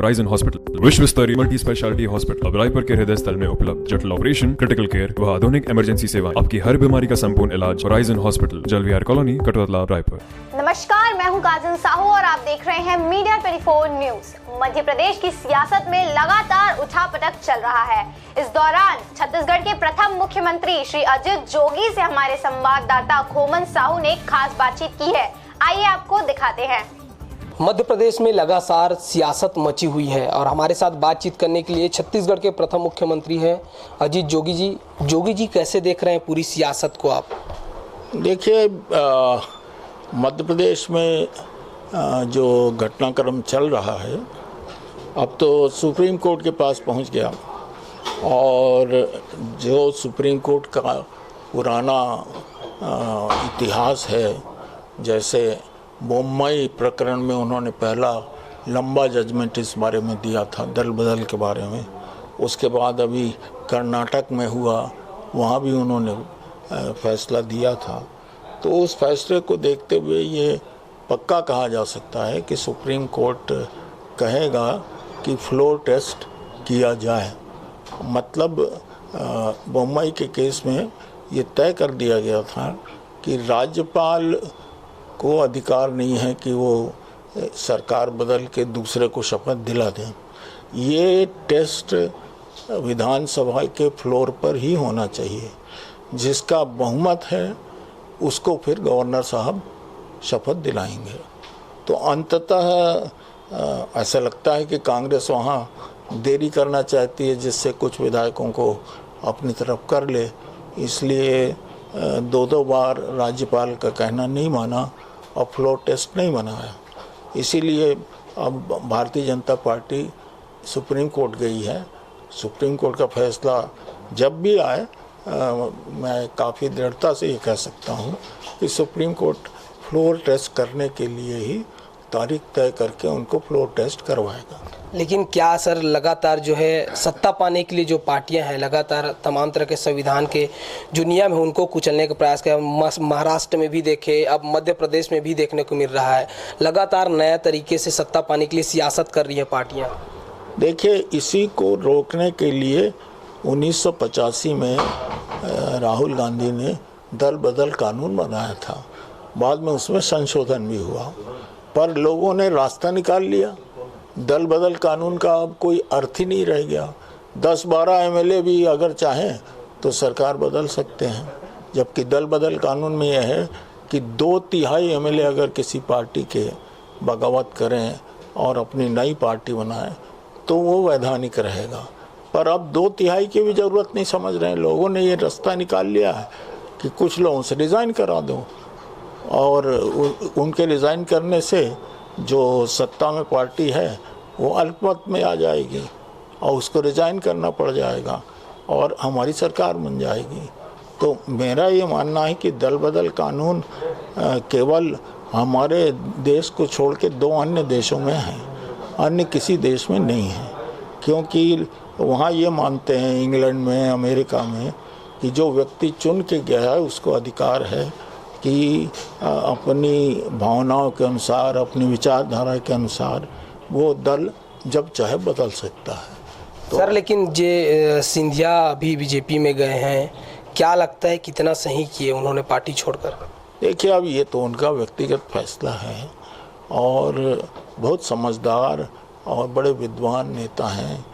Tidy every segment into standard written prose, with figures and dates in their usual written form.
Horizon hospital विश्व स्तरीय multi speciality hospital अब रायपुर के हृदय स्थल में उपलब्ध। जटिल ऑपरेशन, क्रिटिकल केयर व आधुनिक इमरजेंसी सेवाएं, आपकी हर बीमारी का संपूर्ण इलाज। Horizon hospital, जलविहार colony, Katotala, Raipur. नमस्कार, मैं हूं काजल साहू और आप देख रहे हैं मीडिया 24 न्यूज। मध्य प्रदेश की सियासत में लगातार उठापटक चल रहा है। इस दौरान छत्तीसगढ़ के प्रथम मुख्यमंत्री श्री अजित जोगी से हमारे संवाददाता खोमन साहू ने खास बातचीत की है। आइए आपको दिखाते हैं। मध्य प्रदेश में लगातार सियासत मची हुई है और हमारे साथ बातचीत करने के लिए छत्तीसगढ़ के प्रथम मुख्यमंत्री हैं अजित जोगी जी। जोगी जी, कैसे देख रहे हैं पूरी सियासत को आप? देखिए, मध्य प्रदेश में जो घटनाक्रम चल रहा है अब तो सुप्रीम कोर्ट के पास पहुंच गया और जो सुप्रीम कोर्ट का पुराना इतिहास है, जैसे बोम्मई प्रकरण में उन्होंने पहला लंबा जजमेंट इस बारे में दिया था, दल बदल के बारे में। उसके बाद अभी कर्नाटक में हुआ, वहाँ भी उन्होंने फैसला दिया था। तो उस फैसले को देखते हुए ये पक्का कहा जा सकता है कि सुप्रीम कोर्ट कहेगा कि फ्लोर टेस्ट किया जाए। मतलब बोम्मई के केस में ये तय कर दिया गया था कि राज्यपाल को अधिकार नहीं है कि वो सरकार बदल के दूसरे को शपथ दिला दें। ये टेस्ट विधानसभा के फ्लोर पर ही होना चाहिए। जिसका बहुमत है उसको फिर गवर्नर साहब शपथ दिलाएंगे। तो अंततः ऐसा लगता है कि कांग्रेस वहाँ देरी करना चाहती है, जिससे कुछ विधायकों को अपनी तरफ कर ले। इसलिए दो बार राज्यपाल का कहना नहीं माना और फ्लोर टेस्ट नहीं बनाया। इसीलिए अब Bharatiya Janata party supreme court गई है। सुप्रीम कोर्ट का फैसला जब भी आए, मैं काफ़ी दृढ़ता से ये कह सकता हूँ कि सुप्रीम कोर्ट फ्लोर टेस्ट करने के लिए ही तारीख तय करके उनको फ्लोर टेस्ट करवाएगा। लेकिन क्या सर, लगातार जो है सत्ता पाने के लिए जो पार्टियां हैं, लगातार तमाम तरह के संविधान के जो नियम है उनको कुचलने का प्रयास किया। महाराष्ट्र में भी देखे, अब मध्य प्रदेश में भी देखने को मिल रहा है। लगातार नया तरीके से सत्ता पाने के लिए सियासत कर रही है पार्टियां। देखिए, इसी को रोकने के लिए 1985 में राहुल गांधी ने दल बदल कानून बनाया था। बाद में उसमें संशोधन भी हुआ, पर लोगों ने रास्ता निकाल लिया। दल बदल कानून का अब कोई अर्थ ही नहीं रह गया। 10-12 एमएलए भी अगर चाहें तो सरकार बदल सकते हैं, जबकि दल बदल कानून में यह है कि 2/3 एमएलए अगर किसी पार्टी के बगावत करें और अपनी नई पार्टी बनाएं तो वो वैधानिक रहेगा। पर अब 2/3 की भी ज़रूरत नहीं समझ रहे हैं। लोगों ने ये रास्ता निकाल लिया है कि कुछ लोगों से रिज़ाइन करा दो और उनके रिज़ाइन करने से जो सत्ता में पार्टी है वो अल्पमत में आ जाएगी और उसको रिज़ाइन करना पड़ जाएगा और हमारी सरकार बन जाएगी। तो मेरा ये मानना है कि दल बदल कानून केवल हमारे देश को छोड़ के 2 अन्य देशों में है, अन्य किसी देश में नहीं है। क्योंकि वहाँ ये मानते हैं, इंग्लैंड में, अमेरिका में, कि जो व्यक्ति चुन के गया है उसको अधिकार है कि अपनी भावनाओं के अनुसार, अपनी विचारधारा के अनुसार वो दल जब चाहे बदल सकता है। तो सर, लेकिन जे सिंधिया अभी बीजेपी में गए हैं, क्या लगता है कितना सही किए उन्होंने पार्टी छोड़कर? देखिए, अब ये तो उनका व्यक्तिगत फैसला है और बहुत समझदार और बड़े विद्वान नेता हैं।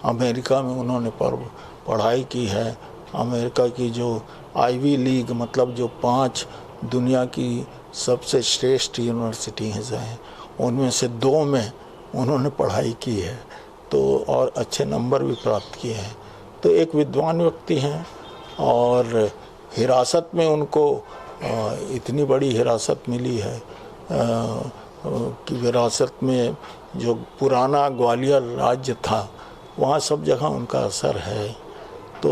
अमेरिका में उन्होंने पढ़ाई की है। अमेरिका की जो आईवी लीग, मतलब जो 5 दुनिया की सबसे श्रेष्ठ यूनिवर्सिटीज़ हैं, उनमें से 2 में उन्होंने पढ़ाई की है, तो और अच्छे नंबर भी प्राप्त किए हैं। तो एक विद्वान व्यक्ति हैं और हिरासत में उनको इतनी बड़ी हिरासत मिली है कि विरासत में जो पुराना ग्वालियर राज्य था वहाँ सब जगह उनका असर है। तो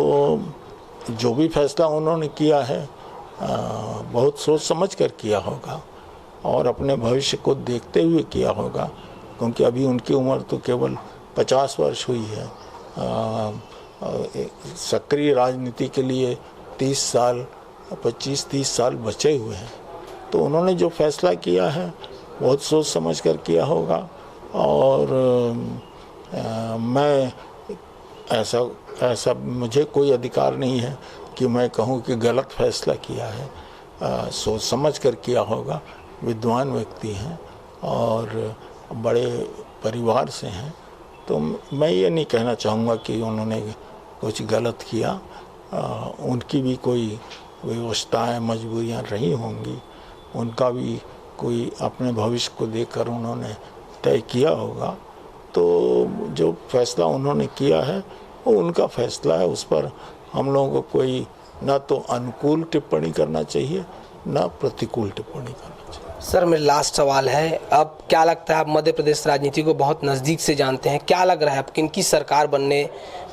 जो भी फैसला उन्होंने किया है बहुत सोच समझ कर किया होगा और अपने भविष्य को देखते हुए किया होगा, क्योंकि अभी उनकी उम्र तो केवल 50 वर्ष हुई है। सक्रिय राजनीति के लिए 25-30 साल बचे हुए हैं। तो उन्होंने जो फैसला किया है बहुत सोच समझ कर किया होगा और मैं ऐसा मुझे कोई अधिकार नहीं है कि मैं कहूँ कि गलत फैसला किया है। सोच समझ कर किया होगा। विद्वान व्यक्ति हैं और बड़े परिवार से हैं, तो मैं ये नहीं कहना चाहूँगा कि उन्होंने कुछ गलत किया। उनकी भी कोई व्यवस्थाएं, मजबूरियां रही होंगी, उनका भी कोई अपने भविष्य को देखकर उन्होंने तय किया होगा। तो जो फैसला उन्होंने किया है वो उनका फैसला है, उस पर हम लोगों को कोई ना तो अनुकूल टिप्पणी करना चाहिए ना प्रतिकूल टिप्पणी करना चाहिए। सर, मेरा लास्ट सवाल है, अब क्या लगता है, आप मध्य प्रदेश राजनीति को बहुत नज़दीक से जानते हैं, क्या लग रहा है अब किनकी सरकार बनने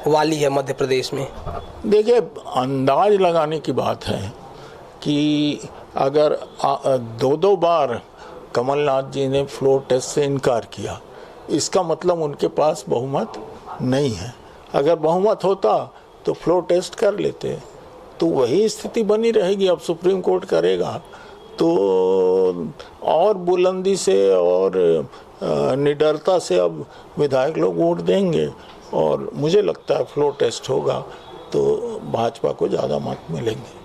वाली है मध्य प्रदेश में? देखिए, अंदाज लगाने की बात है कि अगर 2 बार कमलनाथ जी ने फ्लोर टेस्ट से इनकार किया, इसका मतलब उनके पास बहुमत नहीं है। अगर बहुमत होता तो फ्लोर टेस्ट कर लेते, तो वही स्थिति बनी रहेगी। अब सुप्रीम कोर्ट करेगा तो और बुलंदी से और निडरता से अब विधायक लोग वोट देंगे, और मुझे लगता है फ्लोर टेस्ट होगा तो भाजपा को ज़्यादा मत मिलेंगे।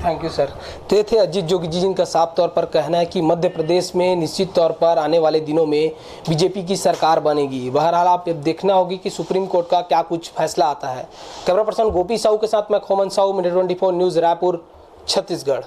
Thank you sir. तो ये थे अजीत जोगी जी, जिनका साफ तौर पर कहना है कि मध्य प्रदेश में निश्चित तौर पर आने वाले दिनों में बीजेपी की सरकार बनेगी। बहरहाल आप देखना होगी कि सुप्रीम कोर्ट का क्या कुछ फैसला आता है। कैमरा पर्सन गोपी साहू के साथ मैं खोमन साहू, मीडिया 24 न्यूज़, रायपुर, छत्तीसगढ़।